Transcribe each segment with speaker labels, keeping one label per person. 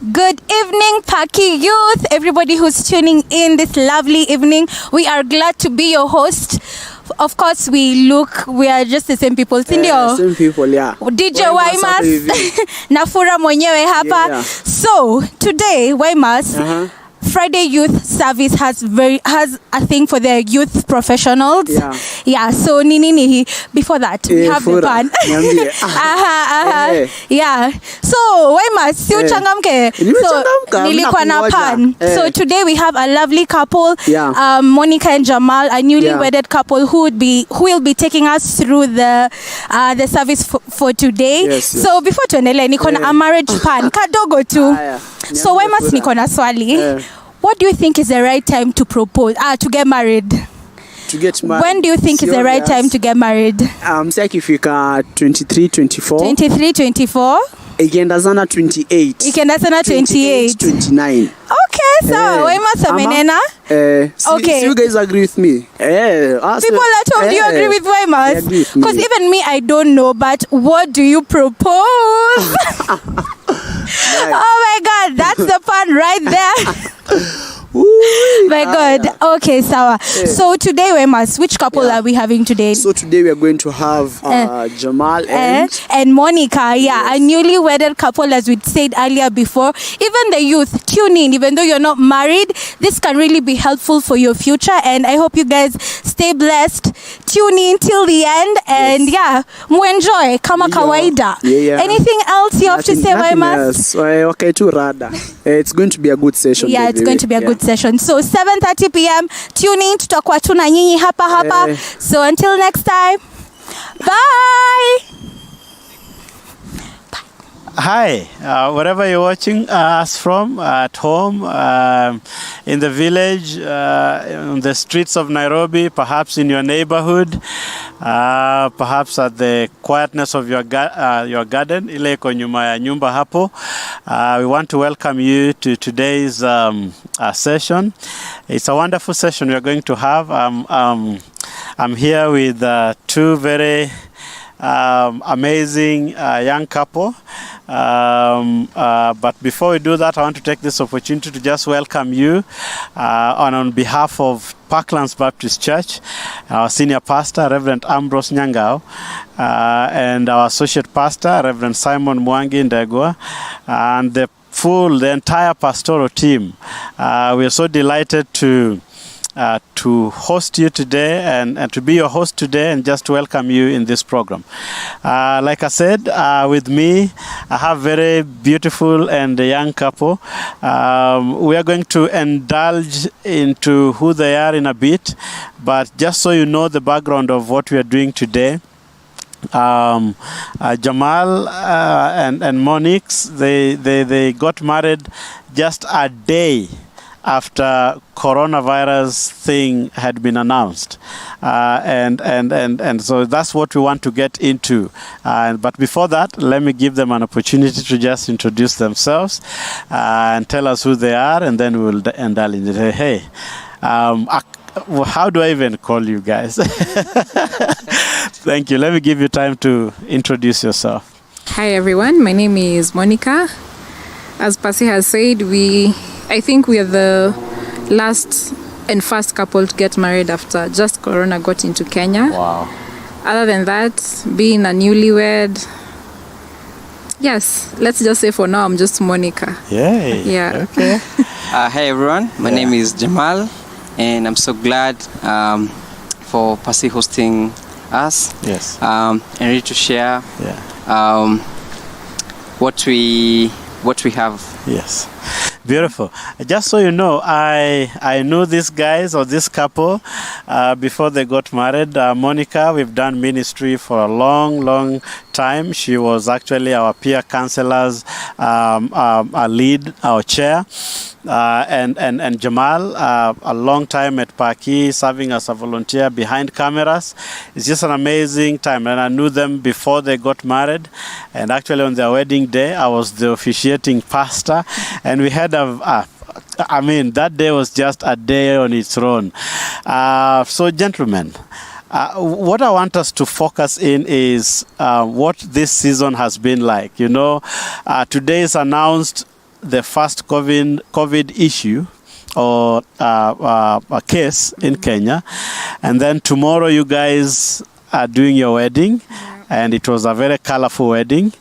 Speaker 1: Good evening, Paki Youth. Everybody who's tuning in this lovely evening, we are glad to be your host. Of course, we are just the same people. Sindio?
Speaker 2: Same people, yeah.
Speaker 1: DJ Waimas, Nafura mwenyewe hapa.
Speaker 2: Yeah.
Speaker 1: So, today, Waimas, Friday Youth Service has a thing for the youth professionals. Yeah. So nini before that we have the pan. Yeah. So Waimas, si uchangamke. So nilikuwa na pan. So today we have a lovely couple, Monica and Jamal, a newly wedded couple who will be taking us through the service for today.
Speaker 2: Yes.
Speaker 1: So before tuendelee niko na a marriage pan kadogo tu. So Waimas, niko na swali. What do you think is the right time to propose? To get married.
Speaker 2: To get married.
Speaker 1: When do you think is the right time to get married?
Speaker 2: Ikifika 23, 24.
Speaker 1: 23, 24.
Speaker 2: Ikiendazana 28.
Speaker 1: 28.
Speaker 2: 29.
Speaker 1: Okay, so Waimas amenena.
Speaker 2: Okay. So you guys agree with me?
Speaker 1: People at home, do you agree with Waimas? Because even me, I don't know, but what do you propose? Oh my God, that's the fun right there. My God. Okay, Sawa. So today, Waimas, which couple are we having today?
Speaker 2: So today we are going to have Jamal
Speaker 1: and Monica. Yeah, a newly wedded couple, as we said earlier before. Even the youth, tune in. Even though you're not married, this can really be helpful for your future. And I hope you guys stay blessed. Tune in till the end. And mu enjoy. Kama kawaida. Anything else you have to say, Waimas?
Speaker 2: Okay, too rada. It's going to be a good session.
Speaker 1: Yeah, it's going to be a good session. So 7:30 p.m. tune in, tutakuwa tuna nyinyi hapa. So until next time, bye.
Speaker 3: Hi, wherever you're watching us from, at home, in the village, on the streets of Nairobi, perhaps in your neighborhood, perhaps at the quietness of your garden, ile iko nyuma ya nyumba hapo. We want to welcome you to today's session. It's a wonderful session we are going to have. I'm here with two very amazing young couple. But before we do that, I want to take this opportunity to just welcome you on behalf of Parklands Baptist Church, our senior pastor, Reverend Ambrose Nyangao, and our associate pastor, Reverend Simon Mwangi Ndegwa, and the entire pastoral team. We are so delighted to host you today and to be your host today and just to welcome you in this program. Like I said, with me, I have very beautiful and young couple. We are going to indulge into who they are in a bit, but just so you know the background of what we are doing today. Jamal and Monique, they got married just a day after coronavirus thing had been announced, and so that's what we want to get into. But before that, let me give them an opportunity to just introduce themselves and tell us who they are, and then we'll indulge in it. Hey, how do I even call you guys? Thank you. Let me give you time to introduce yourself.
Speaker 4: Hi everyone, my name is Monica. As Pasi has said, I think we are the last and first couple to get married after just Corona got into Kenya.
Speaker 3: Wow.
Speaker 4: Other than that, being a newlywed, yes, let's just say for now I'm just Monica.
Speaker 3: Yay.
Speaker 4: Yeah.
Speaker 3: Okay.
Speaker 5: Hi everyone, my name is Jamal, and I'm so glad for Pasi hosting us.
Speaker 3: Yes.
Speaker 5: And ready to share what we have.
Speaker 3: Yes. Beautiful. Just so you know, I knew these guys or this couple before they got married. Monica, we've done ministry for a long time. She was actually our peer counselors, our lead, our chair. And Jamal, a long time at Paki, serving as a volunteer behind cameras. It's just an amazing time. And I knew them before they got married. And actually on their wedding day, I was the officiating pastor. And we had that day was just a day on its own. So gentlemen, what I want us to focus in is what this season has been like. You know, today is announced the first COVID issue or a case in Kenya, and then tomorrow you guys are doing your wedding, and it was a very colorful wedding.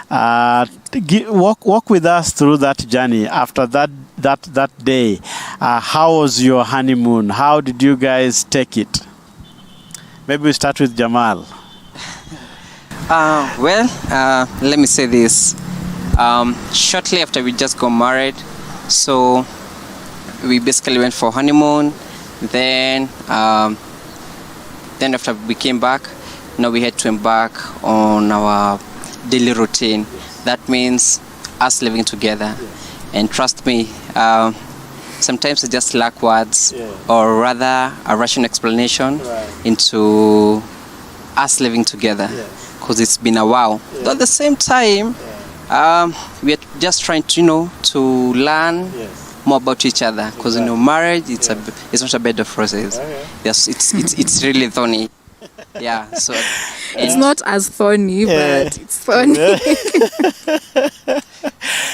Speaker 3: Walk with us through that journey. After that day, how was your honeymoon? How did you guys take it? Maybe we start with Jamal.
Speaker 5: Let me say this. Shortly after we just got married, so we basically went for honeymoon. Then after we came back, now we had to embark on our daily routine. That means us living together. And trust me, sometimes I just lack words, or rather a rational explanation into us living together, because it's been a while. But at the same time, we are just trying to, to learn more about each other, because marriage it's not a bed of roses. Yes, it's really thorny. Yeah, so
Speaker 4: it's not as thorny, but it's thorny.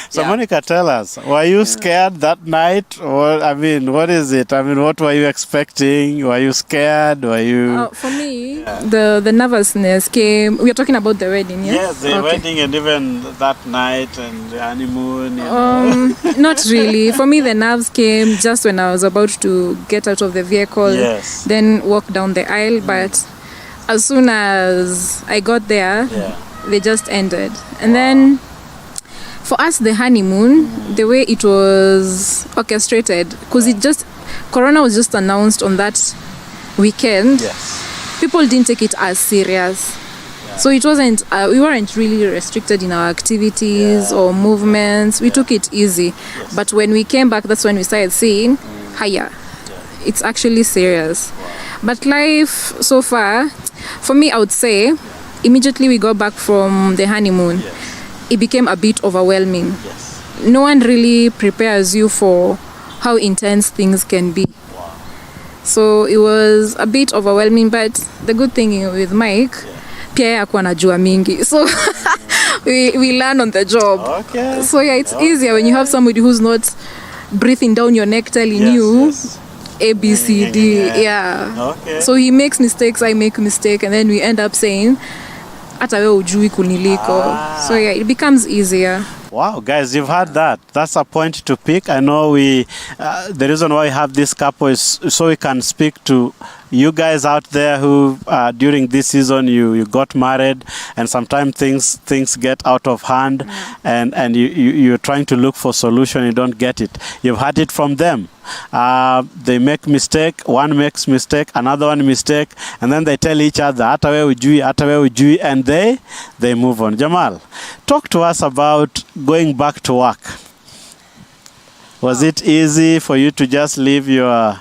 Speaker 3: So Monica, tell us, were you scared that night? Or what is it? What were you expecting? Were you scared? Were you?
Speaker 4: For me, the nervousness came. We are talking about the wedding, yes?
Speaker 3: Yes, the wedding, and even that night and the honeymoon.
Speaker 4: Not really. For me, the nerves came just when I was about to get out of the vehicle, then walk down the aisle. But as soon as I got there, they just ended. And then for us, the honeymoon, the way it was orchestrated, because Corona was just announced on that weekend, people didn't take it as serious. So it wasn't, we weren't really restricted in our activities or movements. We took it easy. But when we came back, that's when we started saying, hiya, it's actually serious. But life so far, for me, I would say, immediately we got back from the honeymoon, it became a bit overwhelming. No one really prepares you for how intense things can be. So it was a bit overwhelming, but the good thing with Mike, pia hakuwa anajua mingi. So we learn on the job. So it's easier when you have somebody who's not breathing down your neck telling you A, B, C, D. So he makes mistakes, I make mistake, and then we end up saying, hata wewe ujui kuniliko. So it becomes easier.
Speaker 3: Wow, guys, you've heard that. That's a point to pick. I know the reason why we have this couple is so we can speak to you guys out there who during this season you got married, and sometimes things get out of hand, and you're trying to look for solution, you don't get it. You've heard it from them. They make mistake, one makes mistake, another one mistake, and then they tell each other, hata wewe ujui, and they move on. Jamal, talk to us about going back to work. Was it easy for you to just leave your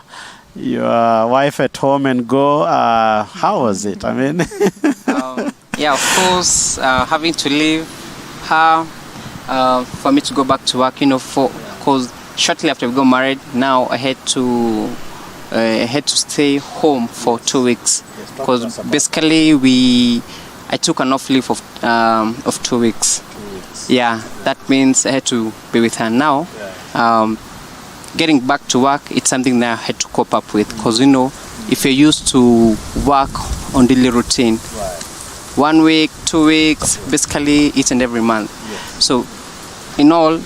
Speaker 3: wife at home and go? How was it?
Speaker 5: Of course, having to leave her for me to go back to work, because shortly after we got married, now I had to stay home for 2 weeks, because basically I took an off leave of 2 weeks. Yeah, that means I had to be with her now. Getting back to work, it's something that I had to cope up with, because if you're used to work on daily routine, 1 week, 2 weeks, basically each and every month. So in all,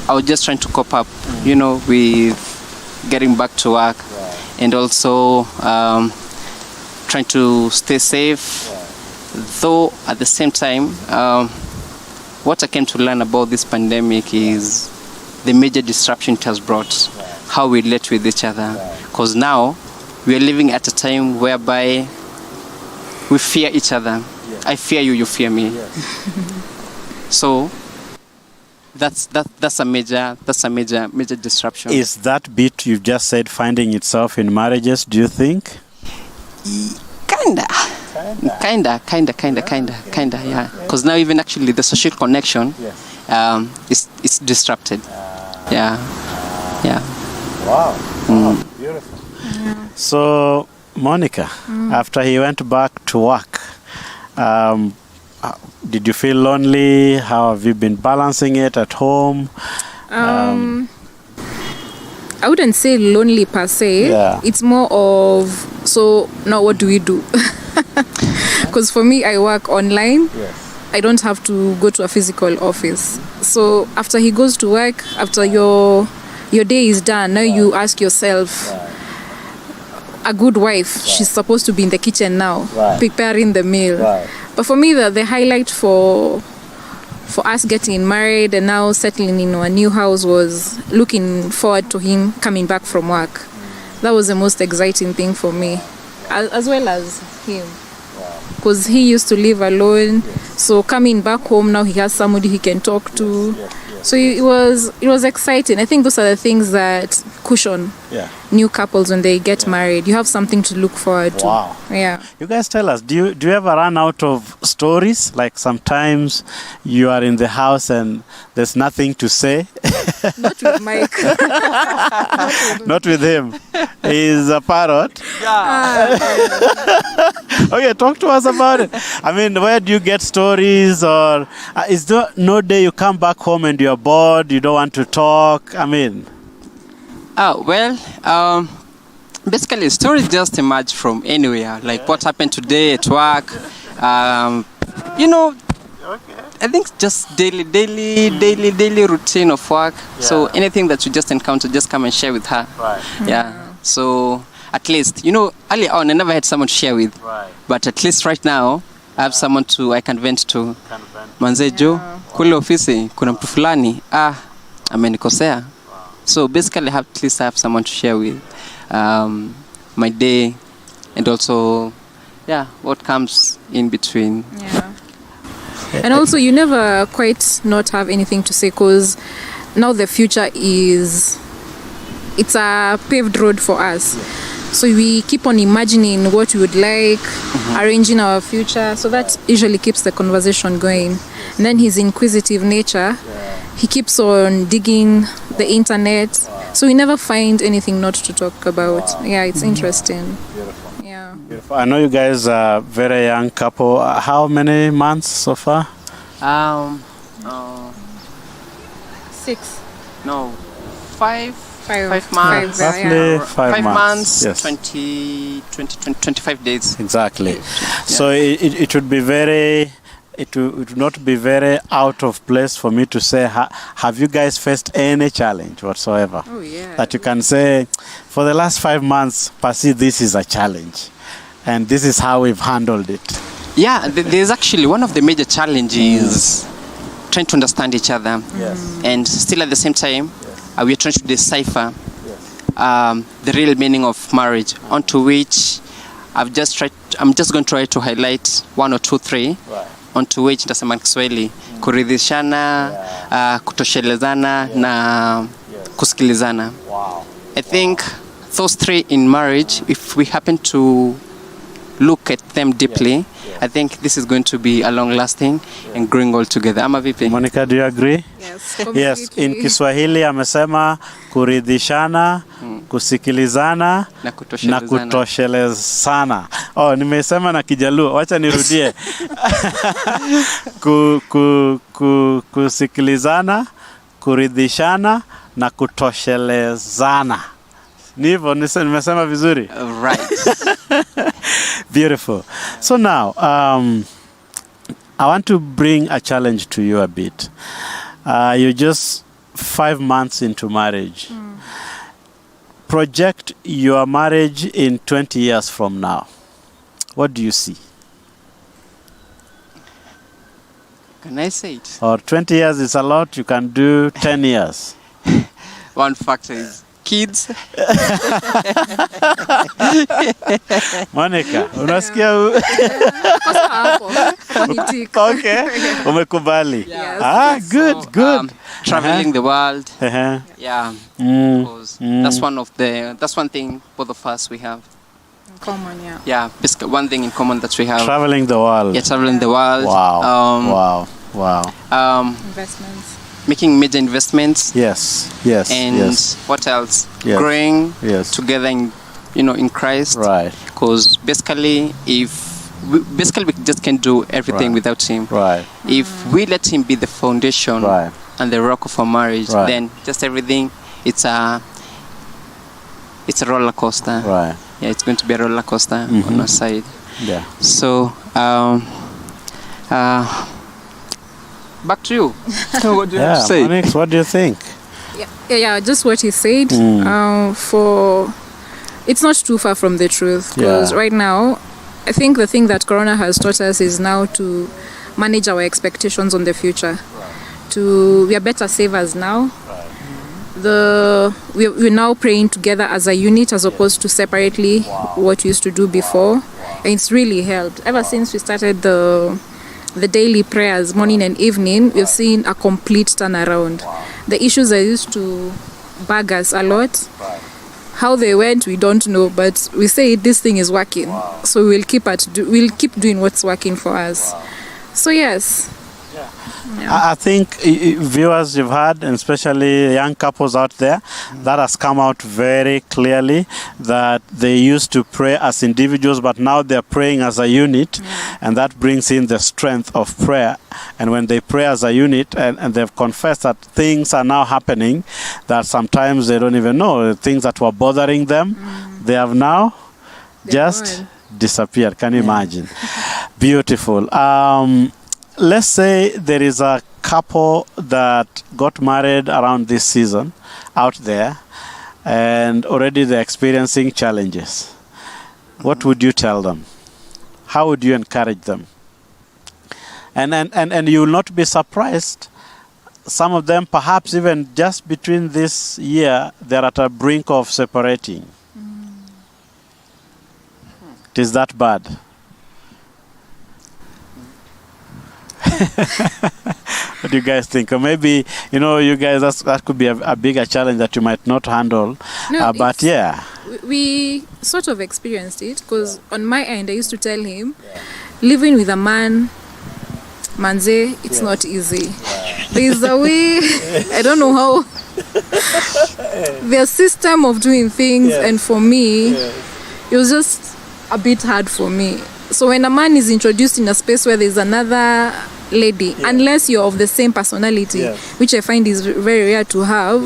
Speaker 5: I was just trying to cope up, with getting back to work, and also trying to stay safe. Though at the same time, what I came to learn about this pandemic is the major disruption it has brought, how we relate with each other. Because now we are living at a time whereby we fear each other. I fear you, you fear me. So that's a major disruption.
Speaker 3: Is that bit you've just said finding itself in marriages, do you think?
Speaker 5: Kinda, yeah. Because now even actually the social connection is disrupted. Yeah.
Speaker 3: Wow. Beautiful. So Monica, after he went back to work, did you feel lonely? How have you been balancing it at home?
Speaker 4: I wouldn't say lonely per se.
Speaker 3: Yeah.
Speaker 4: It's more of, so now what do we do? Because for me, I work online.
Speaker 3: Yes.
Speaker 4: I don't have to go to a physical office. So after he goes to work, after your day is done, now you ask yourself, a good wife, she's supposed to be in the kitchen now, preparing the meal. But for me, the highlight for us getting married and now settling in our new house was looking forward to him coming back from work. That was the most exciting thing for me, as well as him. Because he used to live alone, so coming back home now he has somebody he can talk to. So it was exciting. I think those are the things that cushion new couples when they get married. You have something to look forward to.
Speaker 3: Wow.
Speaker 4: Yeah.
Speaker 3: You guys tell us, do you ever run out of stories? Like sometimes you are in the house and there's nothing to say?
Speaker 4: Not with Mike.
Speaker 3: Not with him. He's a parrot. Okay, talk to us about it. I mean, where do you get stories, or is there no day you come back home and you're bored, you don't want to talk? I mean...
Speaker 5: Basically, stories just emerge from anywhere. Like what happened today at work. I think just daily routine of work. So anything that you just encounter, just come and share with her. Yeah. So at least, early on, I never had someone to share with. But at least right now, I have someone I can vent to. Manzejo, kule ofisi, kuna mtu fulani, amenikosea. So basically, at least I have someone to share with my day, and also, what comes in between.
Speaker 4: Yeah. And also, you never quite not have anything to say, because now the future it's a paved road for us. So we keep on imagining what we would like, arranging our future. So that usually keeps the conversation going. And then his inquisitive nature, he keeps on digging the internet. So we never find anything not to talk about. Yeah, it's interesting.
Speaker 3: Beautiful.
Speaker 4: Yeah.
Speaker 3: Beautiful. I know you guys are a very young couple. How many months so far?
Speaker 4: 6.
Speaker 5: No, 5 months.
Speaker 3: Roughly 5
Speaker 5: 5 months,
Speaker 3: Yes.
Speaker 5: 25 days.
Speaker 3: Exactly. So it would be it would not be very out of place for me to say, have you guys faced any challenge whatsoever?
Speaker 4: Oh, yeah.
Speaker 3: That you can say, for the last 5 months, Pasi, this is a challenge. And this is how we've handled it.
Speaker 5: Yeah, there's actually one of the major challenges trying to understand each other.
Speaker 3: Yes.
Speaker 5: And still at the same time, we are trying to decipher the real meaning of marriage, onto which I'm just going to try to highlight 1 or 2, 3, onto which nitasema Kiswahili, kuridhishana, kutoshelezana na kusikilizana.
Speaker 3: Wow.
Speaker 5: I think those 3 in marriage, if we happen to look at them deeply, I think this is going to be a long-lasting and growing all together. Ama vipi?
Speaker 3: Monica, do you agree?
Speaker 4: Yes,
Speaker 3: Yes, in Kiswahili amesema kuridhishana, kusikilizana na kutoshelezana. Oh, nimesema na Kijaluo. Wacha nirudie. Kusikilizana, kuridhishana na kutoshelezana. Nivo, nimesema vizuri?
Speaker 5: Right.
Speaker 3: Beautiful. So now, I want to bring a challenge to you a bit. You're just 5 months into marriage. Project your marriage in 20 years from now. What do you see?
Speaker 5: Can I say it?
Speaker 3: Or 20 years is a lot, you can do 10 years.
Speaker 5: One factor is kids.
Speaker 3: Monica, unasikia? Okay, umekubali.
Speaker 4: Yes.
Speaker 3: Good.
Speaker 5: Traveling the world.
Speaker 3: Uh-huh.
Speaker 5: Yeah. Because that's one thing both of us we have.
Speaker 4: Common, yeah.
Speaker 5: Yeah, basically one thing in common that we have.
Speaker 3: Traveling the world.
Speaker 5: Yeah, traveling the world.
Speaker 3: Wow.
Speaker 4: Investments.
Speaker 5: Making major investments.
Speaker 3: Yes.
Speaker 5: And what else?
Speaker 3: Yes.
Speaker 5: Growing
Speaker 3: Yes.
Speaker 5: together in Christ.
Speaker 3: Right.
Speaker 5: Because basically, we just can't do everything without Him.
Speaker 3: Right.
Speaker 5: If we let Him be the foundation,
Speaker 3: Right.
Speaker 5: and the rock of our marriage,
Speaker 3: Right.
Speaker 5: then just everything, it's a roller coaster.
Speaker 3: Right.
Speaker 5: Yeah, it's going to be a roller coaster on our side.
Speaker 3: Yeah.
Speaker 5: So, back to you. What do you have to say?
Speaker 3: Onyx, what do you think?
Speaker 4: Yeah, just what he said. It's not too far from the truth, because
Speaker 3: Yeah.
Speaker 4: right now, I think the thing that Corona has taught us is now to manage our expectations on the future. We are better savers now. We're now praying together as a unit as opposed to separately, what we used to do before, and it's really helped. Ever since we started the daily prayers, morning and evening, we've seen a complete turnaround. The issues that used to bug us a lot, how they went, we don't know, but we say this thing is working, so we'll keep doing what's working for us. So yes.
Speaker 3: I think viewers you've heard, and especially young couples out there, that has come out very clearly that they used to pray as individuals, but now they're praying as a unit, and that brings in the strength of prayer. And when they pray as a unit, and they've confessed that things are now happening that sometimes they don't even know, things that were bothering them, they have now just disappeared. Can you imagine? Beautiful. Let's say there is a couple that got married around this season out there, and already they're experiencing challenges. What would you tell them? How would you encourage them? And you will not be surprised. Some of them, perhaps even just between this year, they're at a brink of separating. It is that bad. What do you guys think? Or maybe, you guys, that could be a bigger challenge that you might not handle.
Speaker 4: No,
Speaker 3: but yeah.
Speaker 4: We sort of experienced it, because on my end, I used to tell him, living with a man, manze, it's not easy. There's a way, I don't know how, their system of doing things, and for me, it was just a bit hard for me. So when a man is introduced in a space where there's another lady, unless you're of the same personality, which I find is very rare to have,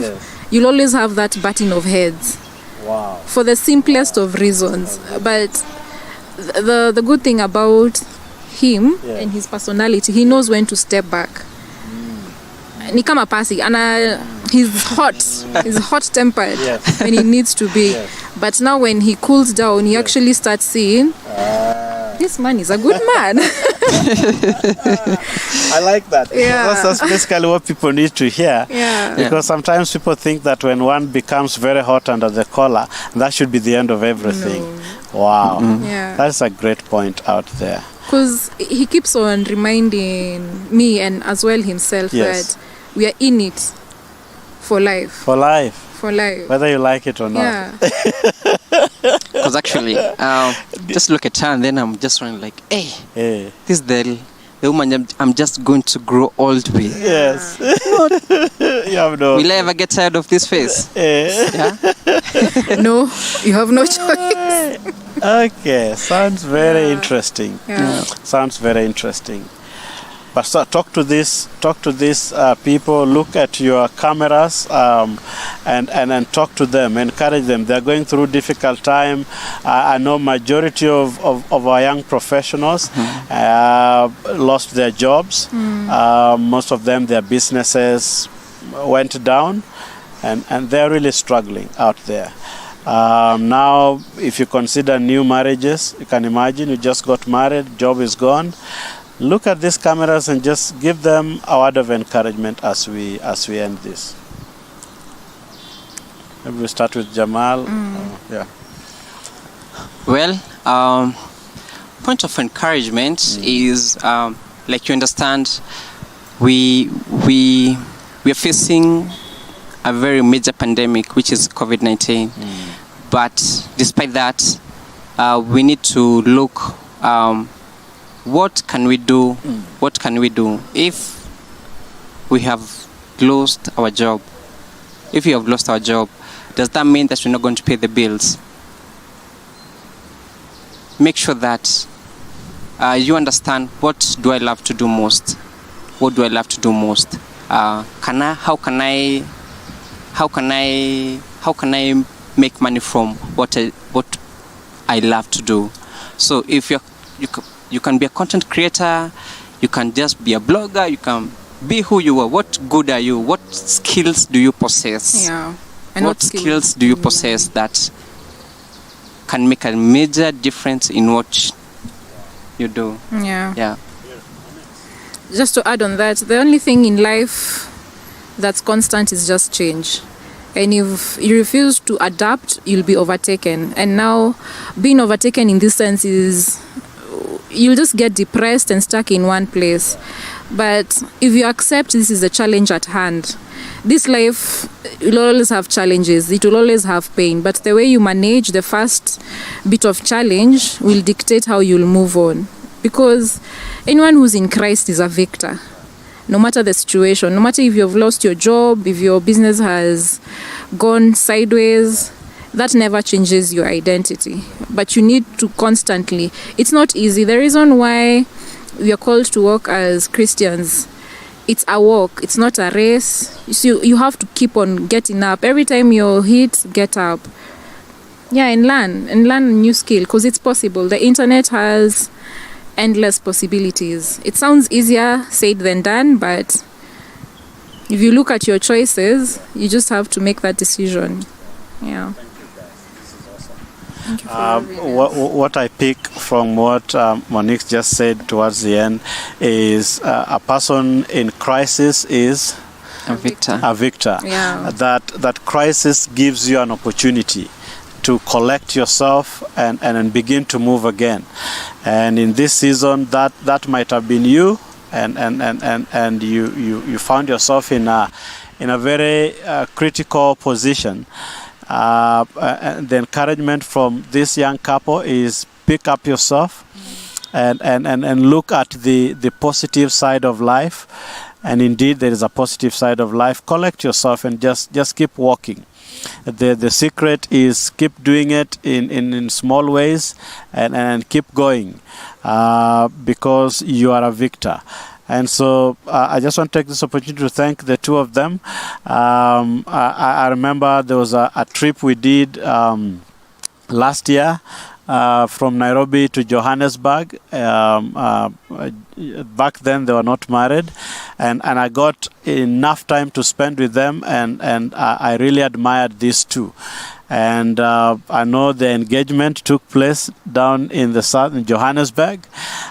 Speaker 4: you'll always have that butting of heads.
Speaker 3: Wow.
Speaker 4: For the simplest of reasons. But the good thing about him and his personality, he knows when to step back. Ni kama pasi, he's hot-tempered when he needs to be. But now when he cools down, he actually starts seeing, this man is a good man.
Speaker 3: I like that.
Speaker 4: Yeah.
Speaker 3: That's basically what people need to hear.
Speaker 4: Yeah.
Speaker 3: Because sometimes people think that when one becomes very hot under the collar, that should be the end of everything. No. Wow.
Speaker 4: Yeah.
Speaker 3: That's a great point out there.
Speaker 4: Because he keeps on reminding me and as well himself that we are in it for life.
Speaker 3: For life.
Speaker 4: For life.
Speaker 3: Whether you like it or not.
Speaker 4: Yeah.
Speaker 5: Because actually, just look at her and then I'm just running like, hey. This is the woman I'm just going to grow old with.
Speaker 3: Yes. You have no.
Speaker 5: Will I ever get tired of this face? Yeah?
Speaker 4: No, you have no choice.
Speaker 3: Okay, sounds very interesting.
Speaker 4: Yeah.
Speaker 3: Sounds very interesting. But so talk to these people, look at your cameras, and talk to them, encourage them. They're going through difficult time. I know majority of our young professionals lost their jobs. Most of them, their businesses went down, and they're really struggling out there. Now, if you consider new marriages, you can imagine you just got married, job is gone. Look at these cameras and just give them a word of encouragement as we end this. Maybe we start with Jamal. Yeah.
Speaker 5: Well, point of encouragement is like you understand, we are facing a very major pandemic, which is COVID-19. But despite that, we need to look. What can we do? What can we do if we have lost our job? If we have lost our job, does that mean that we're not going to pay the bills? Make sure that you understand, what do I love to do most? What do I love to do most? how can I make money from what I love to do. So if you can be a content creator, you can just be a blogger, you can be who you are. What good are you? What skills do you possess?
Speaker 4: Yeah. And
Speaker 5: what skills do you possess that can make a major difference in what you do?
Speaker 4: Yeah. Just to add on that, the only thing in life that's constant is just change. And if you refuse to adapt, you'll be overtaken. And now, being overtaken in this sense is you'll just get depressed and stuck in one place. But if you accept this is a challenge at hand, this life will always have challenges. It will always have pain. But the way you manage the first bit of challenge will dictate how you'll move on. Because anyone who's in Christ is a victor. No matter the situation, no matter if you've lost your job, if your business has gone sideways, that never changes your identity. But you need to constantly, it's not easy. The reason why we are called to walk as Christians, it's a walk, it's not a race. You have to keep on getting up. Every time you're hit, get up. Yeah, and learn a new skill, because it's possible. The internet has endless possibilities. It sounds easier said than done, but if you look at your choices, you just have to make that decision. Yeah. Thank you for
Speaker 3: what I pick from what Monique just said towards the end is a person in crisis is
Speaker 5: a victor.
Speaker 3: A victor.
Speaker 4: Yeah.
Speaker 3: That crisis gives you an opportunity to collect yourself and begin to move again. And in this season, that might have been you, and you found yourself in a very critical position. And the encouragement from this young couple is pick up yourself and look at the positive side of life. And indeed, there is a positive side of life. Collect yourself and just keep walking. The secret is keep doing it in small ways and keep going because you are a victor. And so I just want to take this opportunity to thank the two of them. I remember there was a trip we did last year from Nairobi to Johannesburg. Back then they were not married, and I got enough time to spend with them, and I really admired these two. And I know the engagement took place down in the south in Johannesburg,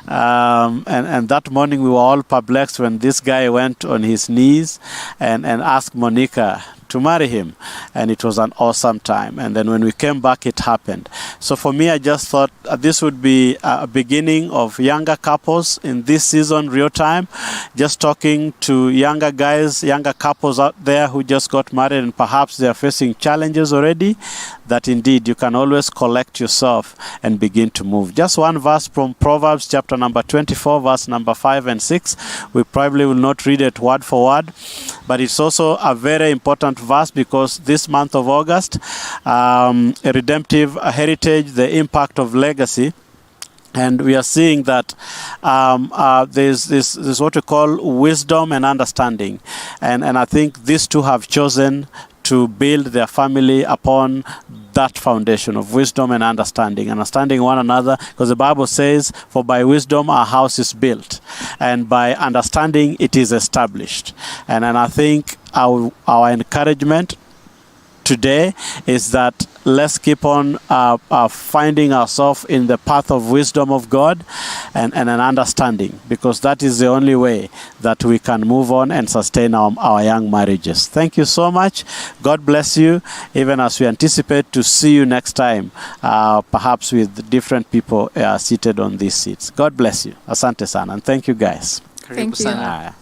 Speaker 3: and that morning we were all perplexed when this guy went on his knees and asked Monica to marry him, and it was an awesome time. And then when we came back, it happened. So for me, I just thought this would be a beginning of younger couples in this season, real time, just talking to younger guys, younger couples out there who just got married and perhaps they are facing challenges already, that indeed you can always collect yourself and begin to move. Just one verse from Proverbs chapter number 24, verse number 5 and 6. We probably will not read it word for word, but it's also a very important verse because this month of August, a redemptive heritage, the impact of legacy. And we are seeing that there's what we call wisdom and understanding. And I think these two have chosen to build their family upon that foundation of wisdom and understanding one another, because the Bible says, for by wisdom our house is built, and by understanding it is established. And I think our encouragement today is that let's keep on finding ourselves in the path of wisdom of God and an understanding, because that is the only way that we can move on and sustain our young marriages. Thank you so much. God bless you, even as we anticipate to see you next time, perhaps with different people seated on these seats. God bless you. Asante sana, and thank you guys.
Speaker 4: Thank you.
Speaker 5: Sana.